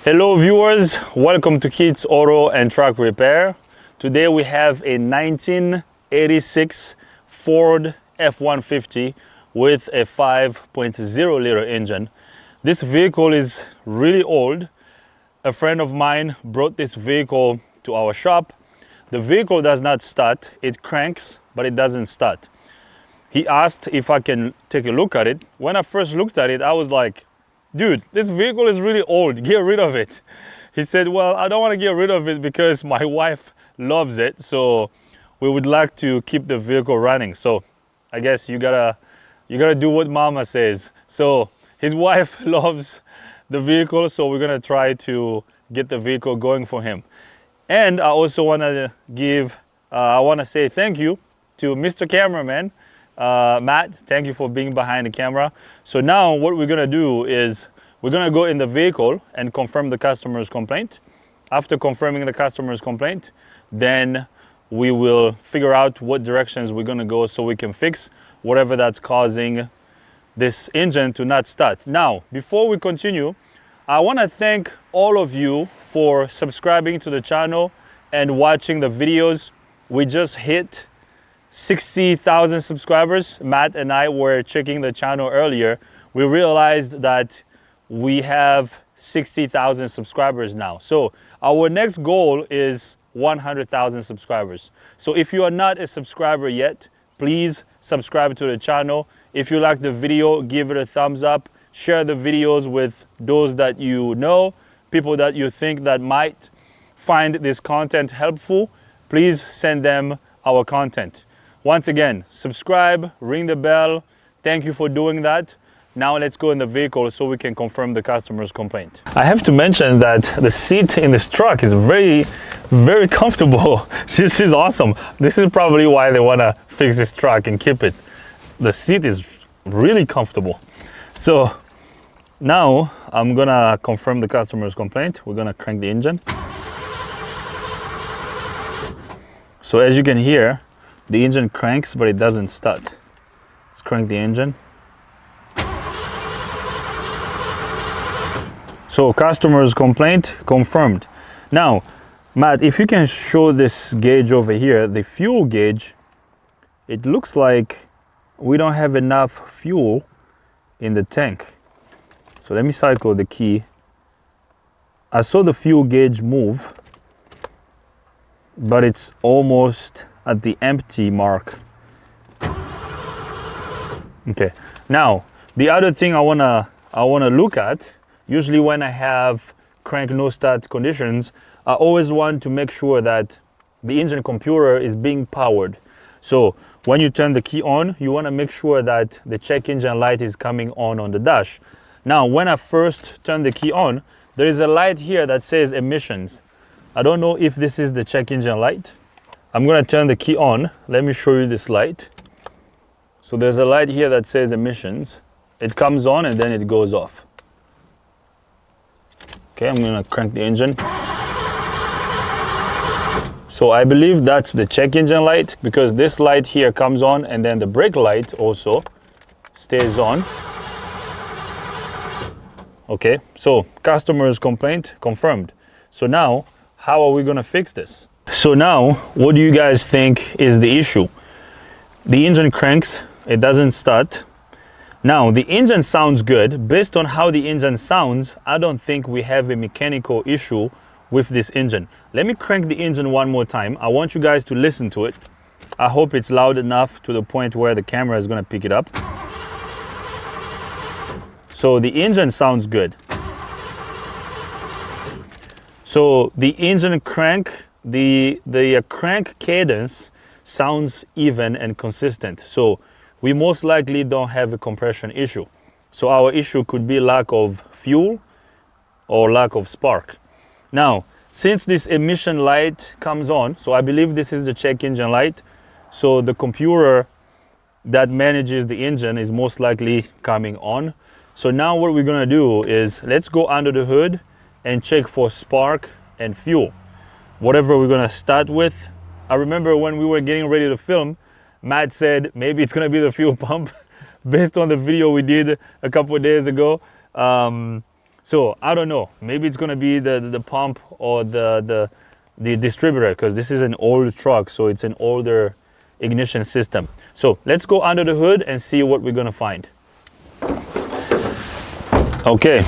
Hello viewers, welcome to Kids Auto and Truck Repair. Today we have a 1986 Ford F150 with a 5.0 liter engine. This vehicle is really old. A friend of mine brought this vehicle to our shop. The vehicle does not start, it cranks, but it doesn't start. He asked if I can take a look at it. When I first looked at it, I was like, dude, this vehicle is really old, get rid of it. He said, well, I don't want to get rid of it because my wife loves it, so we would like to keep the vehicle running. So I guess you gotta do what mama says. So his wife loves the vehicle, so we're gonna try to get the vehicle going for him. And I also want to say thank you to Mr. Cameraman, Matt. Thank you for being behind the camera. So now what we're gonna do is we're gonna go in the vehicle and confirm the customer's complaint. After confirming the customer's complaint, then we will figure out what directions we're gonna go so we can fix whatever that's causing this engine to not start. Now, before we continue, I wanna thank all of you for subscribing to the channel and watching the videos. We just hit 60,000 subscribers. Matt and I were checking the channel earlier. We realized that we have 60,000 subscribers now. So our next goal is 100,000 subscribers. So if you are not a subscriber yet, please subscribe to the channel. If you like the video, give it a thumbs up. Share the videos with those that you know, people that you think that might find this content helpful. Please send them our content. Once again, subscribe, ring the bell. Thank you for doing that. Now let's go in the vehicle so we can confirm the customer's complaint. I have to mention that the seat in this truck is very, very comfortable. This is awesome. This is probably why they want to fix this truck and keep it. The seat is really comfortable. So now I'm gonna confirm the customer's complaint. We're gonna crank the engine. So as you can hear, the engine cranks, but it doesn't start. Let's crank the engine. So customer's complaint confirmed. Now, Matt, if you can show this gauge over here, the fuel gauge, it looks like we don't have enough fuel in the tank. So let me cycle the key. I saw the fuel gauge move, but it's almost at the empty mark. Okay, now the other thing I wanna look at, usually when I have crank no start conditions, I always want to make sure that the engine computer is being powered. So when you turn the key on, you want to make sure that the check engine light is coming on the dash. Now when I first turn the key on, there is a light here that says emissions. I don't know if this is the check engine light. I'm gonna turn the key on. Let me show you this light. So there's a light here that says emissions. It comes on and then it goes off. Okay, I'm gonna crank the engine. So I believe that's the check engine light because this light here comes on and then the brake light also stays on. Okay, so customer's complaint confirmed. So now, how are we gonna fix this? So now, what do you guys think is the issue? The engine cranks, it doesn't start. Now, the engine sounds good. Based on how the engine sounds, I don't think we have a mechanical issue with this engine. Let me crank the engine one more time. I want you guys to listen to it. I hope it's loud enough to the point where the camera is gonna pick it up. So the engine sounds good. So the engine crank, the crank cadence sounds even and consistent. So we most likely don't have a compression issue. So our issue could be lack of fuel or lack of spark. Now, since this emission light comes on, so I believe this is the check engine light, so the computer that manages the engine is most likely coming on. So now what we're gonna do is let's go under the hood and check for spark and fuel. Whatever we're gonna start with. I remember when we were getting ready to film, Matt said maybe it's gonna be the fuel pump based on the video we did a couple of days ago. So I don't know, maybe it's gonna be the pump or the distributor, because this is an old truck, so it's an older ignition system. So let's go under the hood and see what we're gonna find. Okay,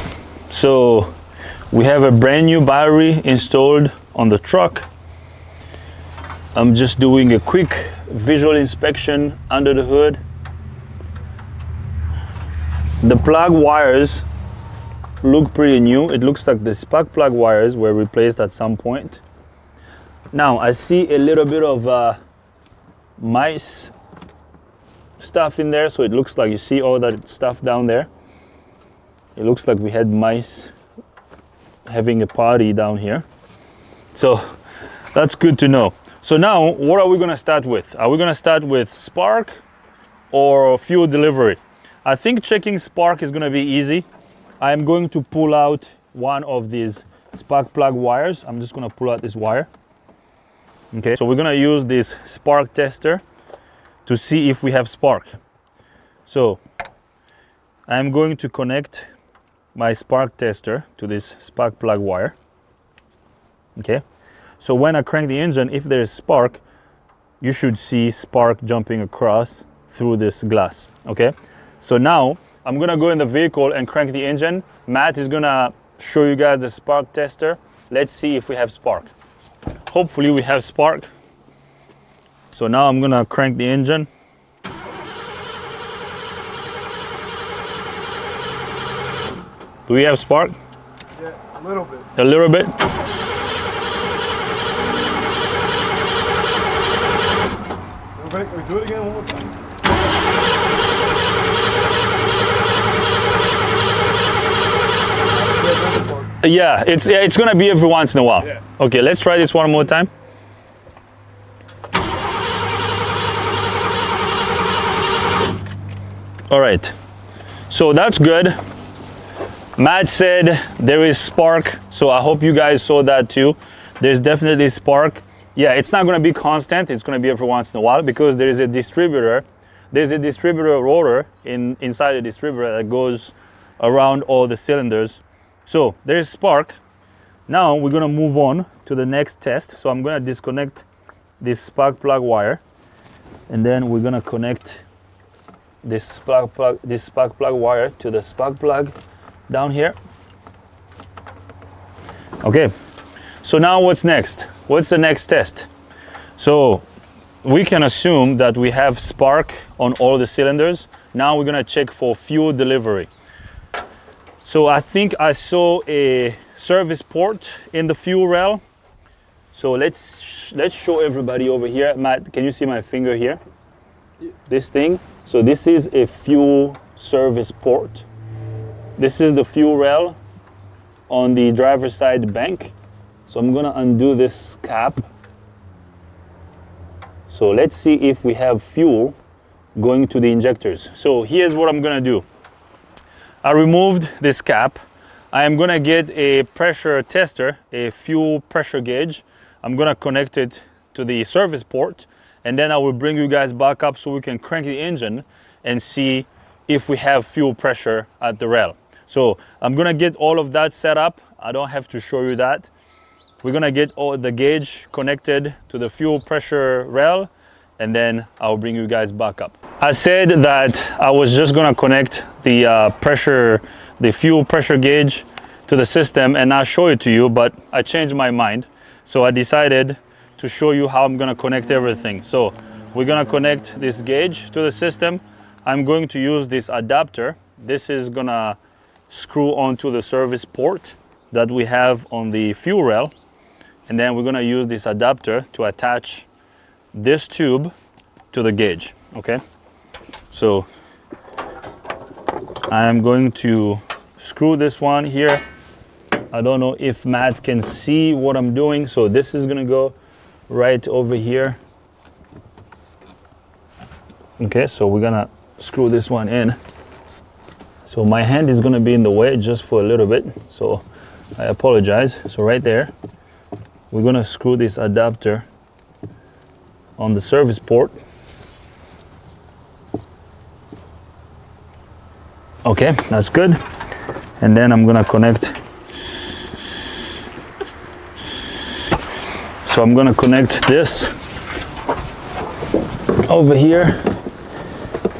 so we have a brand new battery installed on the truck. I'm just doing a quick visual inspection under the hood. The plug wires look pretty new. It looks like the spark plug wires were replaced at some point. Now I see a little bit of mice stuff in there, so it looks like, you see all that stuff down there? It looks like we had mice having a party down here. So that's good to know. So now what are we gonna start with? Are we gonna start with spark or fuel delivery? I think checking spark is gonna be easy. I'm going to pull out one of these spark plug wires. I'm just gonna pull out this wire. Okay, so we're gonna use this spark tester to see if we have spark. So I'm going to connect my spark tester to this spark plug wire. Okay, so when I crank the engine, if there is spark, you should see spark jumping across through this glass. Okay, so now I'm gonna go in the vehicle and crank the engine. Matt is gonna show you guys the spark tester. Let's see if we have spark. Hopefully we have spark. So now I'm gonna crank the engine. Do we have spark? Yeah, a little bit. A little bit? Can we do it again one more time? Yeah, it's gonna be every once in a while. Yeah. Okay, let's try this one more time. All right, so that's good. Matt said there is spark, so I hope you guys saw that too. There's definitely spark. Yeah, it's not gonna be constant, it's gonna be every once in a while, because there is a distributor. There's a distributor rotor inside the distributor that goes around all the cylinders. So there's spark. Now we're gonna move on to the next test. So I'm gonna disconnect this spark plug wire, and then we're gonna connect this spark plug wire to the spark plug down here. Okay, so now what's next? What's the next test? So we can assume that we have spark on all the cylinders. Now we're gonna check for fuel delivery. So I think I saw a service port in the fuel rail. So let's show everybody over here. Matt, can you see my finger here? This thing. So this is a fuel service port. This is the fuel rail on the driver's side bank. So I'm gonna undo this cap. So let's see if we have fuel going to the injectors. So here's what I'm gonna do. I removed this cap. I am gonna get a pressure tester, a fuel pressure gauge. I'm gonna connect it to the service port, and then I will bring you guys back up so we can crank the engine and see if we have fuel pressure at the rail. So I'm gonna get all of that set up. I don't have to show you that. We're gonna get all the gauge connected to the fuel pressure rail, and then I'll bring you guys back up. I said that I was just gonna connect the fuel pressure gauge to the system and not show it to you, but I changed my mind. So I decided to show you how I'm gonna connect everything. So we're gonna connect this gauge to the system. I'm going to use this adapter. This is gonna screw onto the service port that we have on the fuel rail. And then we're gonna use this adapter to attach this tube to the gauge, okay? So I am going to screw this one here. I don't know if Matt can see what I'm doing. So this is gonna go right over here. Okay, so we're gonna screw this one in. So my hand is gonna be in the way just for a little bit, so I apologize. So right there, we're gonna screw this adapter on the service port. Okay, that's good. And then I'm gonna connect. So I'm gonna connect this over here.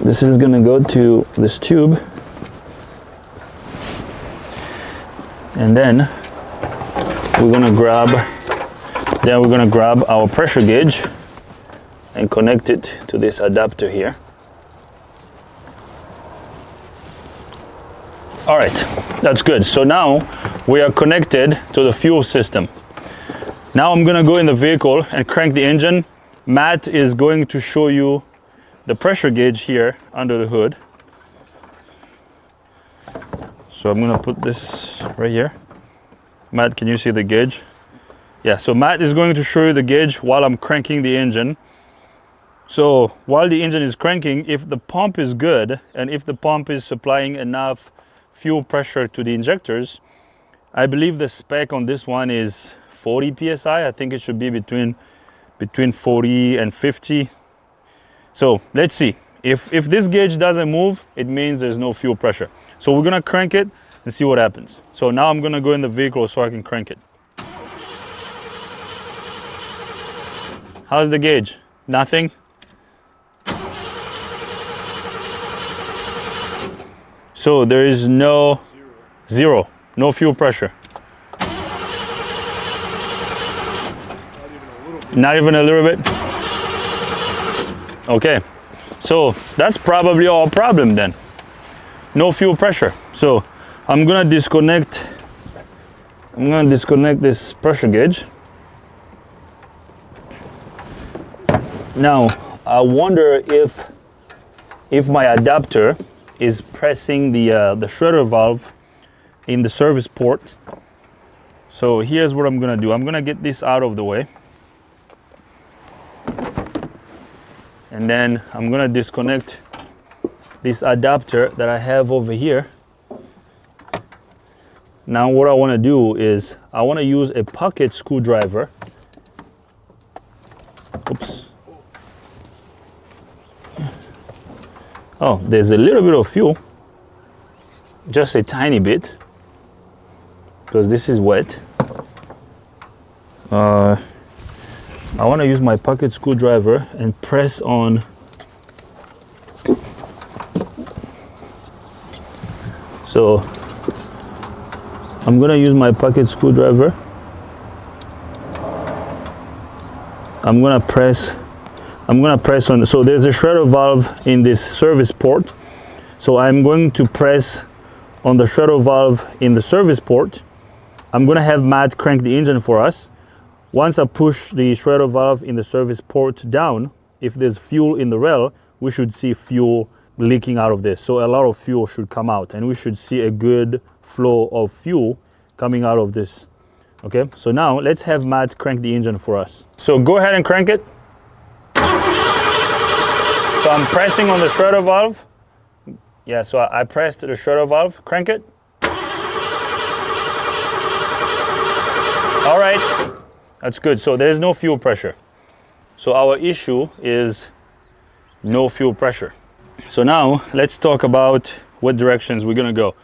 This is gonna go to this tube. And then we're gonna grab our pressure gauge and connect it to this adapter here. All right, that's good. So now we are connected to the fuel system. Now I'm gonna go in the vehicle and crank the engine. Matt is going to show you the pressure gauge here under the hood. So I'm gonna put this right here. Matt, can you see the gauge? Yeah, so Matt is going to show you the gauge while I'm cranking the engine. So while the engine is cranking, if the pump is good and if the pump is supplying enough fuel pressure to the injectors, I believe the spec on this one is 40 psi. I think it should be between 40 and 50. So let's see. If this gauge doesn't move, it means there's no fuel pressure. So we're gonna crank it and see what happens. So now I'm gonna go in the vehicle so I can crank it. How's the gauge? Nothing? So there is no zero, no fuel pressure. Not even a little bit? Okay, so that's probably our problem then. No fuel pressure. So I'm gonna disconnect this pressure gauge. Now I wonder if my adapter is pressing the shredder valve in the service port. So here's what I'm gonna do. I'm gonna get this out of the way. And then I'm gonna disconnect this adapter that I have over here. Now what I wanna do is I wanna use a pocket screwdriver. Oops. Oh, there's a little bit of fuel, just a tiny bit, because this is wet. I want to use my pocket screwdriver and press on. So I'm going to use my pocket screwdriver. I'm going to press on, so there's a shredder valve in this service port. So I'm going to press on the shredder valve in the service port. I'm going to have Matt crank the engine for us. Once I push the shredder valve in the service port down, if there's fuel in the rail, we should see fuel leaking out of this. So a lot of fuel should come out and we should see a good flow of fuel coming out of this. Okay, so now let's have Matt crank the engine for us. So go ahead and crank it. So I'm pressing on the shredder valve. Yeah, so I pressed the shredder valve. Crank it. All right, that's good. So there's no fuel pressure. So our issue is no fuel pressure. So now let's talk about what directions we're gonna go.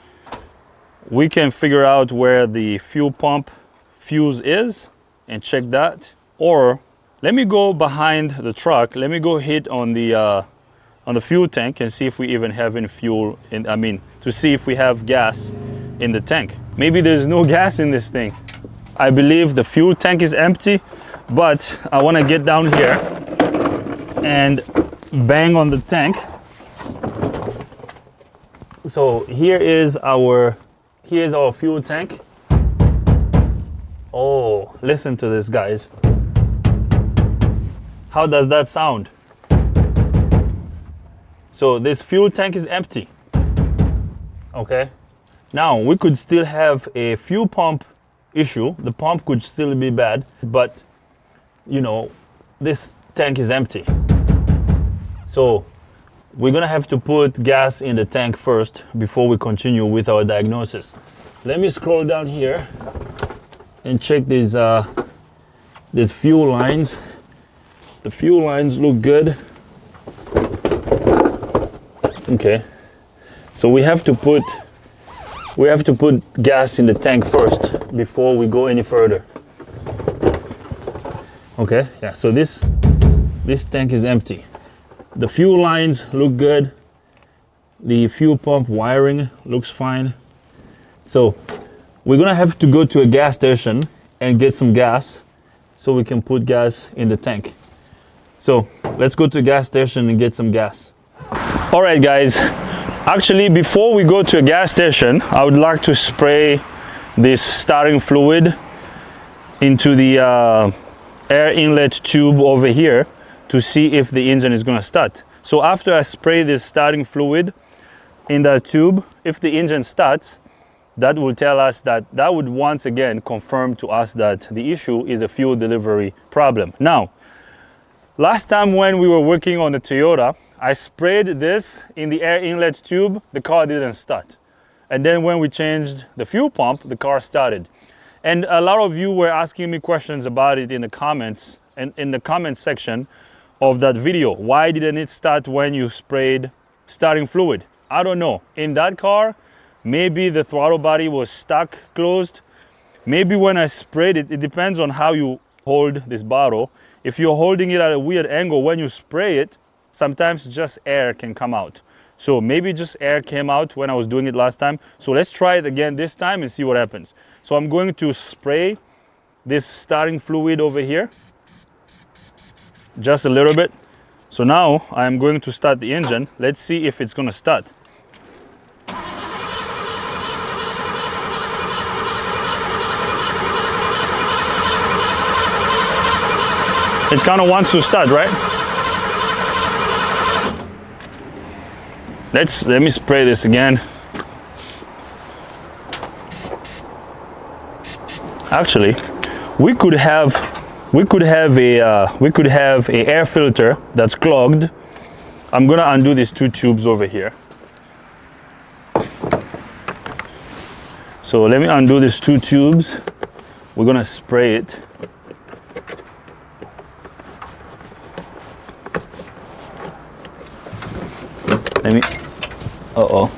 We can figure out where the fuel pump fuse is and check that. Or let me go behind the truck. Let me go hit on the fuel tank and see if we even have any fuel to see if we have gas in the tank. Maybe there's no gas in this thing. I believe the fuel tank is empty, but I want to get down here and bang on the tank. So here's our fuel tank. Oh, listen to this, guys. How does that sound? So this fuel tank is empty. Okay. Now we could still have a fuel pump issue. The pump could still be bad, but you know, this tank is empty. So we're gonna have to put gas in the tank first before we continue with our diagnosis. Let me scroll down here and check these fuel lines. The fuel lines look good. Okay, so we have to put we have to put gas in the tank first before we go any further. Okay, yeah, so this tank is empty. The fuel lines look good. The fuel pump wiring looks fine. So we're gonna have to go to a gas station and get some gas so we can put gas in the tank. So let's go to a gas station and get some gas. All right, guys. Actually, before we go to a gas station, I would like to spray this starting fluid into the air inlet tube over here to see if the engine is gonna start. So after I spray this starting fluid in that tube, if the engine starts, that will tell us that would once again confirm to us that the issue is a fuel delivery problem. Now, last time when we were working on the Toyota, I sprayed this in the air inlet tube, the car didn't start. And then when we changed the fuel pump, the car started. And a lot of you were asking me questions about it in the comments and in the comment section of that video. Why didn't it start when you sprayed starting fluid? I don't know. In that car, maybe the throttle body was stuck closed. Maybe when I sprayed it, it depends on how you hold this bottle. If you're holding it at a weird angle, when you spray it, sometimes just air can come out. So maybe just air came out when I was doing it last time. So let's try it again this time and see what happens. So I'm going to spray this starting fluid over here, just a little bit. So now I'm going to start the engine. Let's see if it's gonna start. It kind of wants to start, right? Let me spray this again. Actually, we could have a air filter that's clogged. I'm gonna undo these two tubes over here. So let me undo these two tubes. We're gonna spray it. Let me, uh-oh.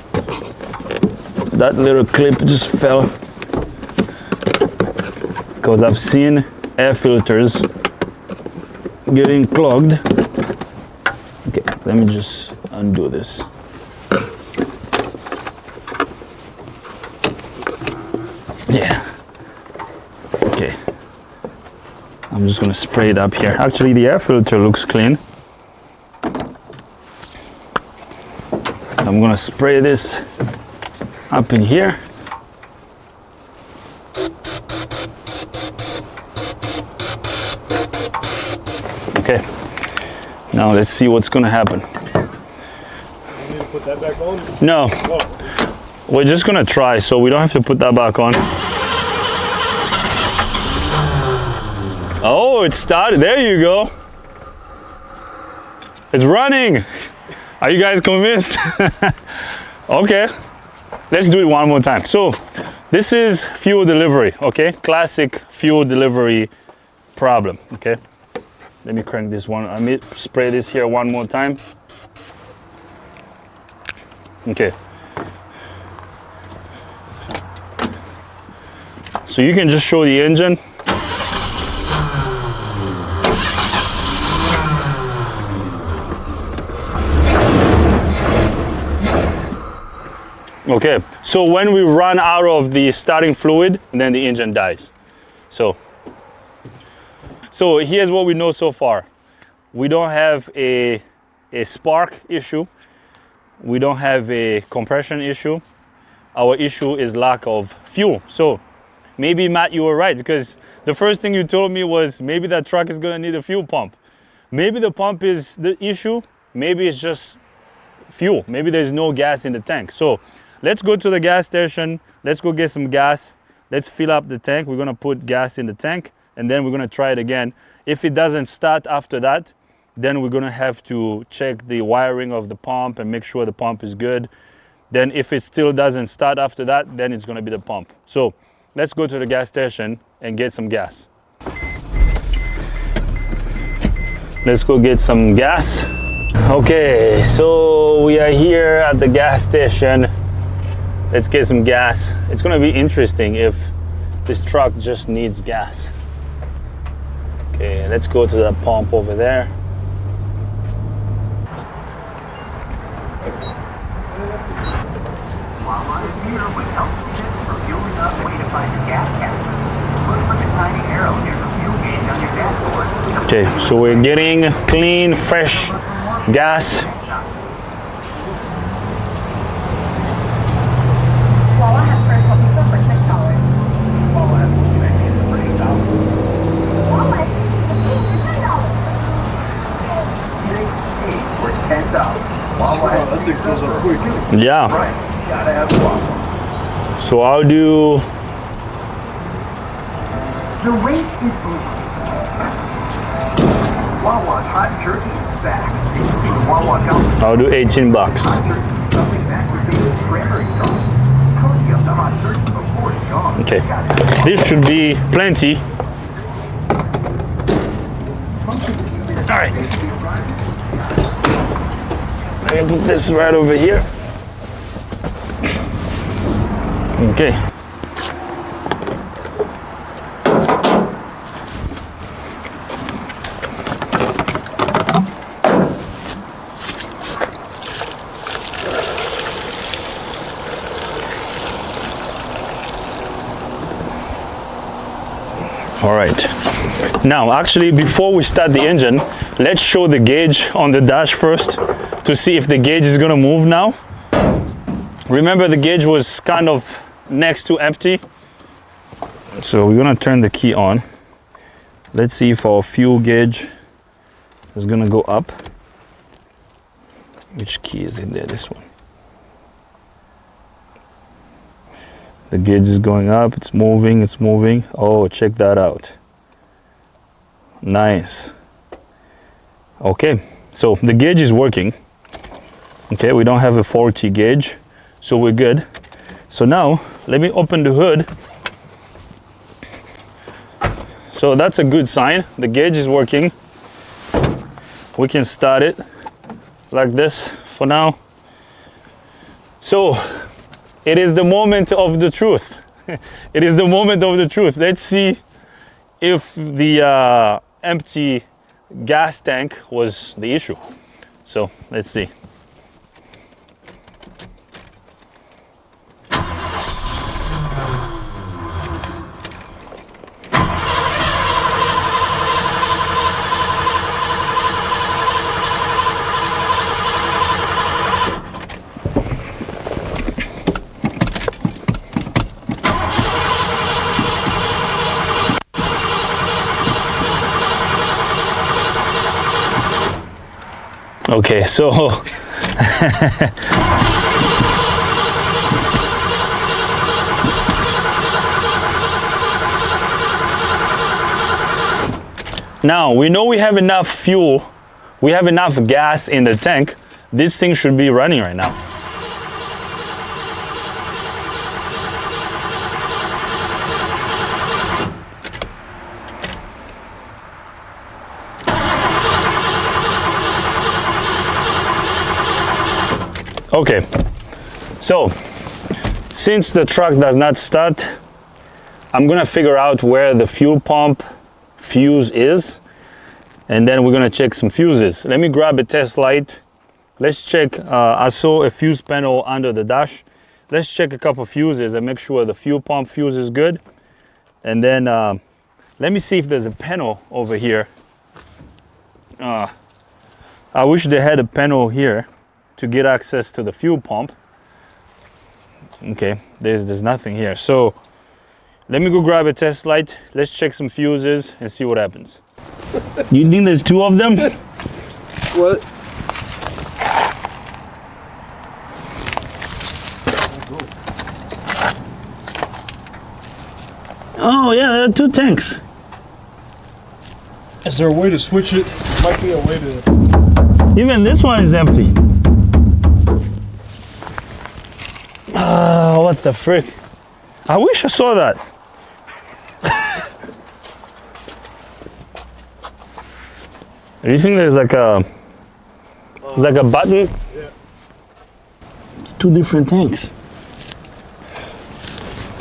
That little clip just fell. Because I've seen air filters getting clogged. Okay, let me just undo this. Yeah. Okay. I'm just gonna spray it up here. Actually, the air filter looks clean. I'm gonna spray this up in here. Okay, now let's see what's gonna happen. You need to put that back on? No, Oh. we're just gonna try, so we don't have to put that back on. Oh, it started, there you go. It's running. Are you guys convinced? Okay, let's do it one more time. So this is fuel delivery, okay? Classic fuel delivery problem, okay? Let me crank this one. Let me spray this here one more time. Okay. So you can just show the engine. Okay, so when we run out of the starting fluid, then the engine dies. So here's what we know so far. We don't have a spark issue. We don't have a compression issue. Our issue is lack of fuel. So maybe, Matt, you were right, because the first thing you told me was maybe that truck is gonna need a fuel pump. Maybe the pump is the issue. Maybe it's just fuel. Maybe there's no gas in the tank. So let's go to the gas station. Let's go get some gas. Let's fill up the tank. We're gonna put gas in the tank, and then we're gonna try it again. If it doesn't start after that, then we're gonna have to check the wiring of the pump and make sure the pump is good. Then if it still doesn't start after that, then it's gonna be the pump. So let's go to the gas station and get some gas. Let's go get some gas. Okay, so we are here at the gas station. Let's get some gas. It's gonna be interesting if this truck just needs gas. Okay, let's go to that pump over there. Okay, so we're getting clean, fresh gas. Yeah. So I'll do. The rate is boosted. Wawa's hot turkey is back. Wawa Gump. I'll do $18. Something back with baby cranberry sauce. Cozy up the hot turkey before it's gone. Okay, this should be plenty. All right. Let me put this right over here. Okay. All right. Now, actually, before we start the engine, let's show the gauge on the dash first to see if the gauge is gonna move now. Remember, the gauge was kind of next to empty. So we're gonna turn the key on. Let's see if our fuel gauge is gonna go up. Which key is in there? This one. The gauge is going up, it's moving, it's moving. Oh, check that out. Nice. Okay, so the gauge is working. Okay, we don't have a faulty gauge, so we're good. So now, let me open the hood. So that's a good sign. The gauge is working. We can start it like this for now. So, it is the moment of the truth. It is the moment of the truth. Let's see if the empty gas tank was the issue. So let's see. Okay, so now we know we have enough fuel, we have enough gas in the tank. This thing should be running right now. Okay, so since the truck does not start, I'm gonna figure out where the fuel pump fuse is, and then we're gonna check some fuses. Let me grab a test light. Let's check, I saw a fuse panel under the dash. Let's check a couple fuses and make sure the fuel pump fuse is good. And then let me see if there's a panel over here. I wish they had a panel here to get access to the fuel pump. Okay, there's nothing here. So let me go grab a test light. Let's check some fuses and see what happens. You think there's two of them? What? Oh yeah, there are two tanks. Is there a way to switch it? Might be a way to. Even this one is empty. What the frick? I wish I saw that. Do you think there's like a button? Yeah. It's two different tanks.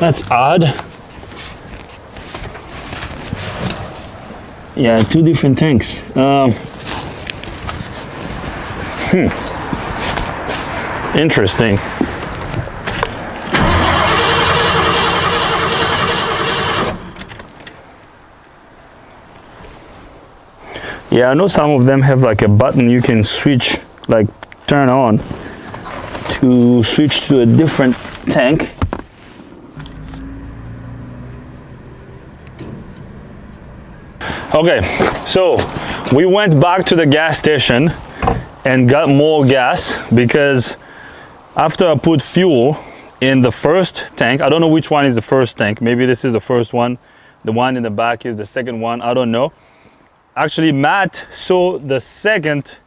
That's odd. Yeah, two different tanks. Interesting. Yeah, I know some of them have like a button you can switch, like turn on to switch to a different tank. Okay, so we went back to the gas station and got more gas because after I put fuel in the first tank, I don't know which one is the first tank. Maybe this is the first one. The one in the back is the second one. I don't know. Actually, Matt saw the second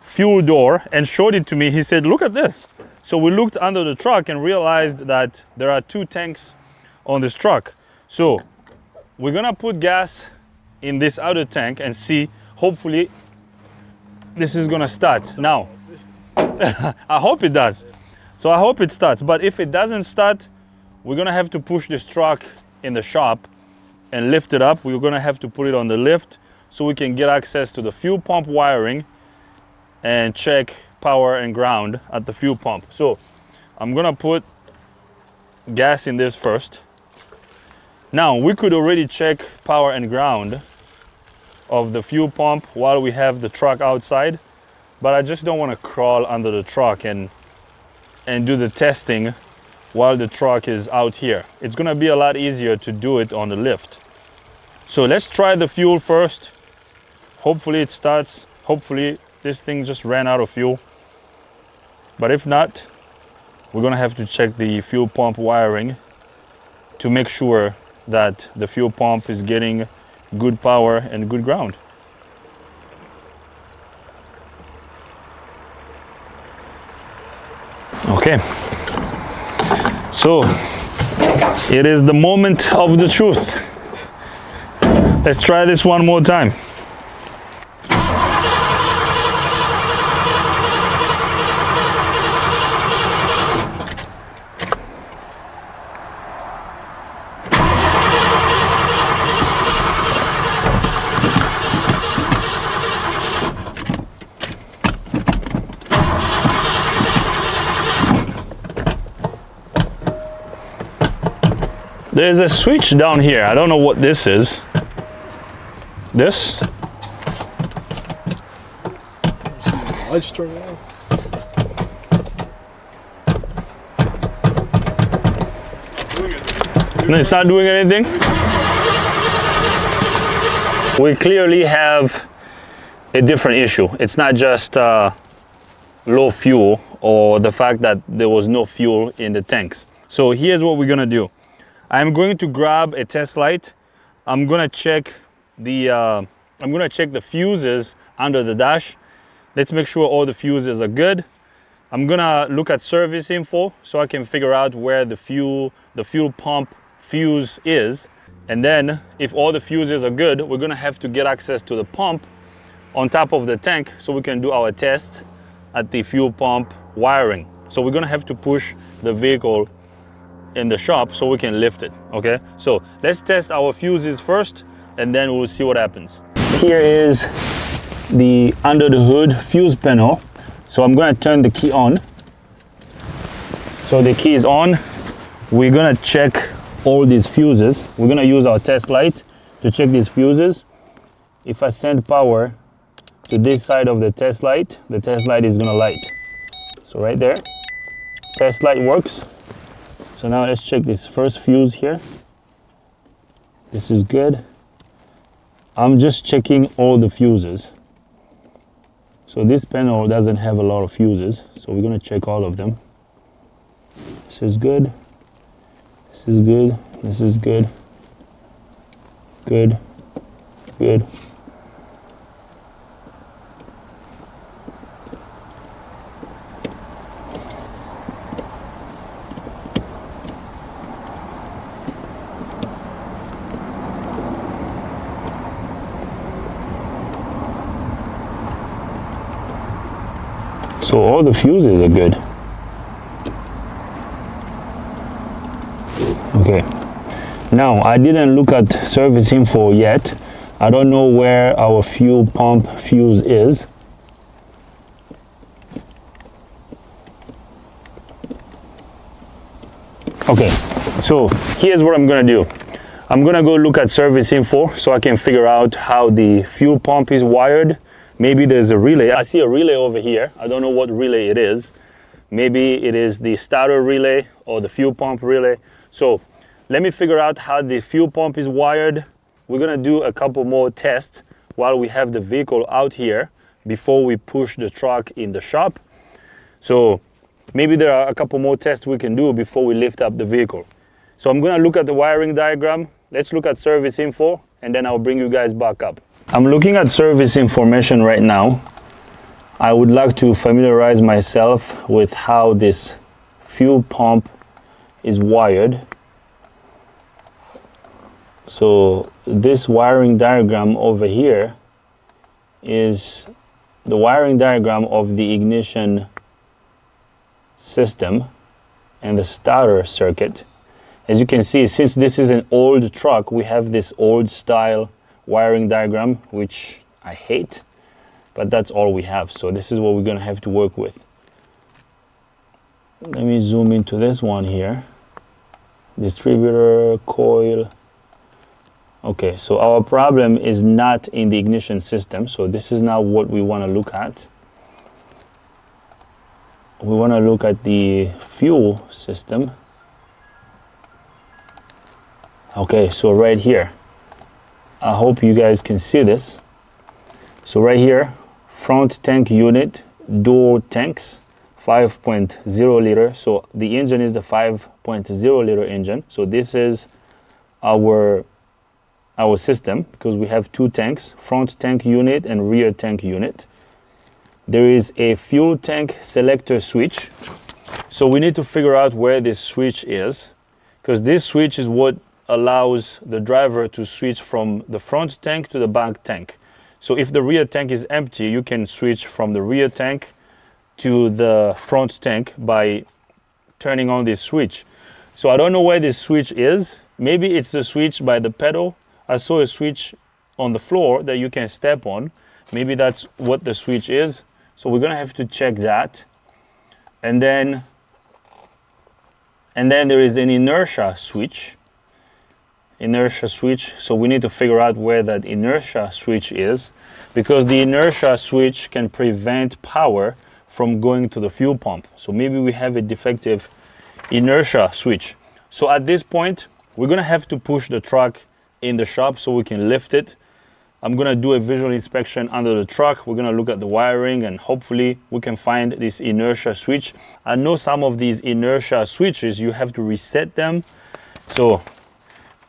fuel door and showed it to me. He said, look at this. So we looked under the truck and realized that there are two tanks on this truck. So we're gonna put gas in this other tank and see, hopefully this is gonna start. Now, I hope it does. So I hope it starts, but if it doesn't start, we're gonna have to push this truck in the shop and lift it up. We're gonna have to put it on the lift so we can get access to the fuel pump wiring and check power and ground at the fuel pump. So I'm gonna put gas in this first. Now we could already check power and ground of the fuel pump while we have the truck outside, but I just don't want to crawl under the truck and do the testing while the truck is out here. It's gonna be a lot easier to do it on the lift. So let's try the fuel first. Hopefully it starts. Hopefully this thing just ran out of fuel. But if not, we're gonna have to check the fuel pump wiring to make sure that the fuel pump is getting good power and good ground. Okay. So it is the moment of the truth. Let's try this one more time. There's a switch down here. I don't know what this is. This? Lights turn on. No, it's not doing anything? We clearly have a different issue. It's not just low fuel or the fact that there was no fuel in the tanks. So here's what we're gonna do. I'm going to grab a test light. I'm gonna check the fuses under the dash. Let's make sure all the fuses are good. I'm gonna look at service info so I can figure out where the fuel pump fuse is. And then if all the fuses are good, we're gonna have to get access to the pump on top of the tank so we can do our test at the fuel pump wiring. So we're gonna have to push the vehicle in the shop so we can lift it. Okay, so let's test our fuses first and then we'll see what happens. Here is the under the hood fuse panel. So I'm gonna turn the key on. So the key is on. We're gonna check all these fuses. We're gonna use our test light to check these fuses. If I send power to this side of the test light is gonna light. So right there, test light works. So now let's check this first fuse here. This is good. I'm just checking all the fuses. So this panel doesn't have a lot of fuses, so we're gonna check all of them. This is good. This is good. This is good. Good. Good. So all the fuses are good. Now, I didn't look at service info yet. I don't know where our fuel pump fuse is. Okay, so here's what I'm gonna do. I'm gonna go look at service info so I can figure out how the fuel pump is wired. Maybe there's a relay. I see a relay over here. I don't know what relay it is. Maybe it is the starter relay or the fuel pump relay. So let me figure out how the fuel pump is wired. We're gonna do a couple more tests while we have the vehicle out here before we push the truck in the shop. So maybe there are a couple more tests we can do before we lift up the vehicle. So I'm gonna look at the wiring diagram. Let's look at service info and then I'll bring you guys back up. I'm looking at service information right now. I would like to familiarize myself with how this fuel pump is wired. So this wiring diagram over here is the wiring diagram of the ignition system and the starter circuit. As you can see, since this is an old truck, we have this old style wiring diagram, which I hate, but that's all we have. So this is what we're gonna have to work with. Let me zoom into this one here. Distributor, coil. Okay, so our problem is not in the ignition system. So this is not what we wanna look at. We wanna look at the fuel system. Okay, so right here, I hope you guys can see this. So right here, front tank unit, dual tanks, 5.0 liter. So the engine is the 5.0 liter engine. So this is our system because we have two tanks, front tank unit and rear tank unit. There is a fuel tank selector switch. So we need to figure out where this switch is because this switch is what allows the driver to switch from the front tank to the back tank. So if the rear tank is empty, you can switch from the rear tank to the front tank by turning on this switch. So I don't know where this switch is. Maybe it's the switch by the pedal. I saw a switch on the floor that you can step on. Maybe that's what the switch is. So we're gonna have to check that. And then there is an inertia switch. So we need to figure out where that inertia switch is because the inertia switch can prevent power from going to the fuel pump. So maybe we have a defective inertia switch. So at this point, we're gonna have to push the truck in the shop so we can lift it. I'm gonna do a visual inspection under the truck. We're gonna look at the wiring and hopefully we can find this inertia switch. I know some of these inertia switches, you have to reset them. So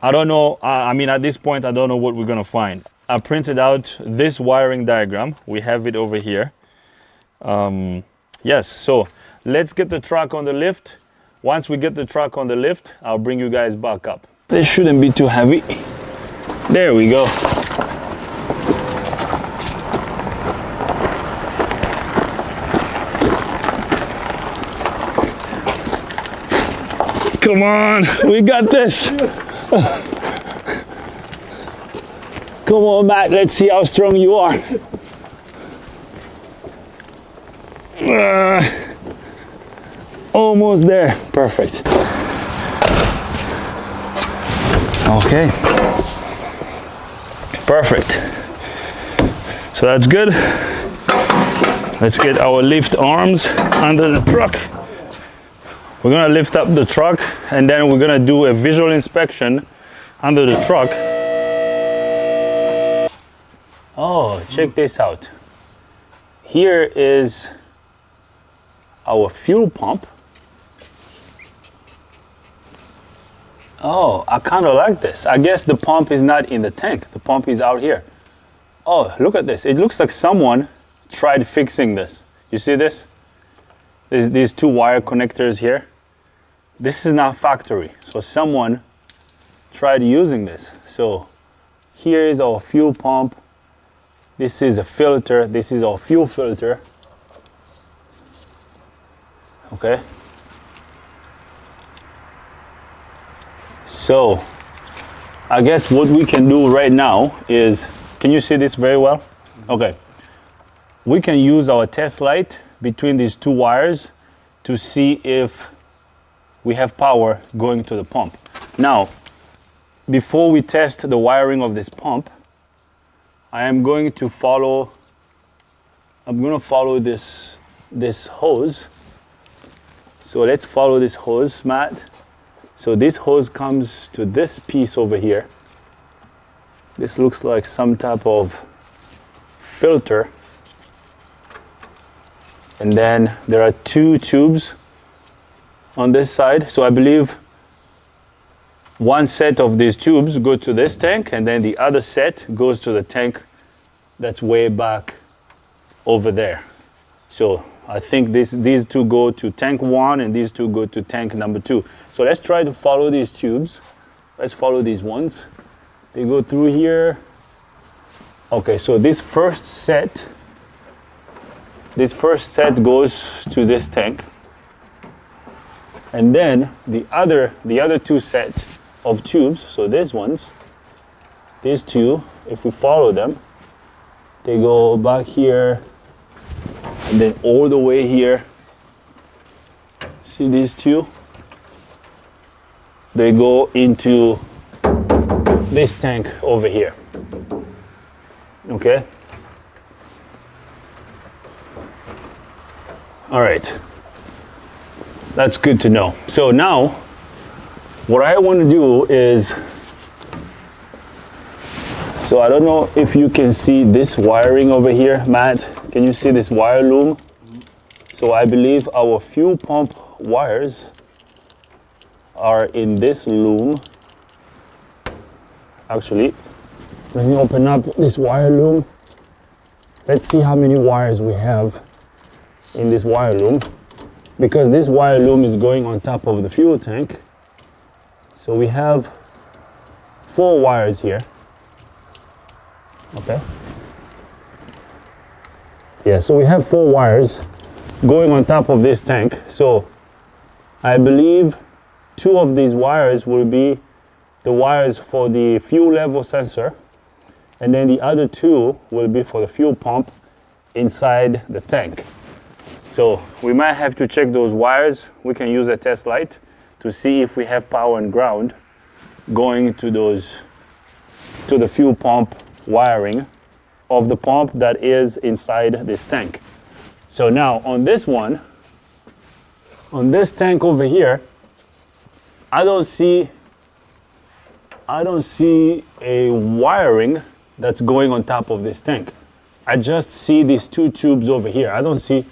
I don't know, I mean at this point I don't know what we're gonna find. I printed out this wiring diagram. We have it over here. Yes, so let's get the truck on the lift. Once we get the truck on the lift, I'll bring you guys back up. This shouldn't be too heavy. There we go. Come on, we got this. Come on, Matt, let's see how strong you are. Almost there, perfect. Okay, perfect. So that's good. Let's get our lift arms under the truck. We're gonna lift up the truck and then we're gonna do a visual inspection under the truck. Oh, check this out. Here is our fuel pump. Oh, I kind of like this. I guess the pump is not in the tank. The pump is out here. Oh, look at this. It looks like someone tried fixing this. You see this? There's these two wire connectors here. This is not factory. So someone tried using this. So here is our fuel pump. This is a filter. This is our fuel filter. Okay. So I guess what we can do right now is, can you see this very well? Okay. We can use our test light between these two wires to see if we have power going to the pump. Now, before we test the wiring of this pump, I'm going to follow this hose. So let's follow this hose, Matt. So this hose comes to this piece over here. This looks like some type of filter. And then there are two tubes on this side. So I believe one set of these tubes go to this tank, and then the other set goes to the tank that's way back over there. So I think these two go to tank 1 and these two go to tank number 2. So let's try to follow these tubes. Let's follow these ones. They go through here. Okay, so this first set goes to this tank. And then the other two sets of tubes, so these two, if we follow them, they go back here and then all the way here. See these two? They go into this tank over here. Okay? All right. That's good to know. So now, what I want to do is, so I don't know if you can see this wiring over here, Matt. Can you see this wire loom? So I believe our fuel pump wires are in this loom. Actually, let me open up this wire loom. Let's see how many wires we have in this wire loom, because this wire loom is going on top of the fuel tank. So we have 4 wires here. Okay. Yeah, so we have 4 wires going on top of this tank. So I believe 2 of these wires will be the wires for the fuel level sensor, and then the other 2 will be for the fuel pump inside the tank. So we might have to check those wires. We can use a test light to see if we have power and ground going to the fuel pump wiring of the pump that is inside this tank. So now on this one, on this tank over here, I don't see a wiring that's going on top of this tank. I just see these 2 tubes over here. I don't see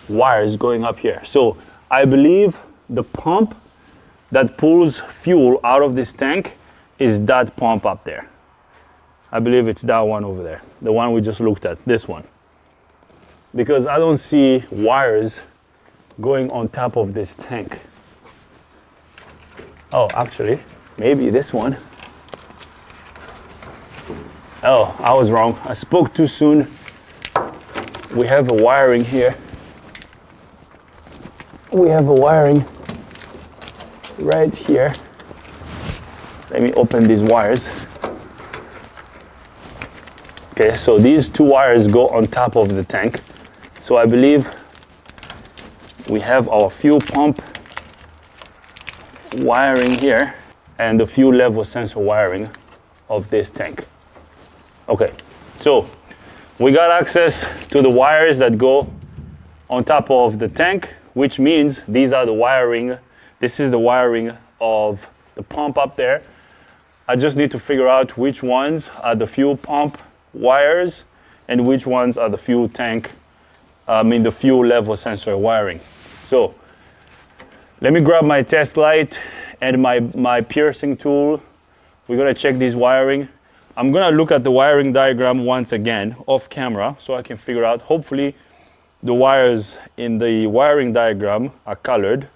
wires going up here. So I believe the pump that pulls fuel out of this tank is that pump up there. I believe it's that one over there, the one we just looked at, this one. Because I don't see wires going on top of this tank. Oh, actually, maybe this one. Oh, I was wrong. I spoke too soon. We have a wiring here. We have a wiring right here. Let me open these wires. Okay, so these 2 wires go on top of the tank. So I believe we have our fuel pump wiring here and the fuel level sensor wiring of this tank. Okay, so we got access to the wires that go on top of the tank, which means these are the wiring. This is the wiring of the pump up there. I just need to figure out which ones are the fuel pump wires and which ones are the fuel tank, the fuel level sensor wiring. So let me grab my test light and my piercing tool. We're gonna check this wiring. I'm gonna look at the wiring diagram once again off camera so I can figure out, hopefully the wires in the wiring diagram are colored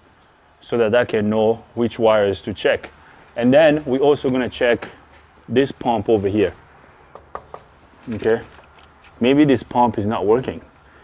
so that I can know which wires to check. And then we're also gonna check this pump over here. Okay, maybe this pump is not working.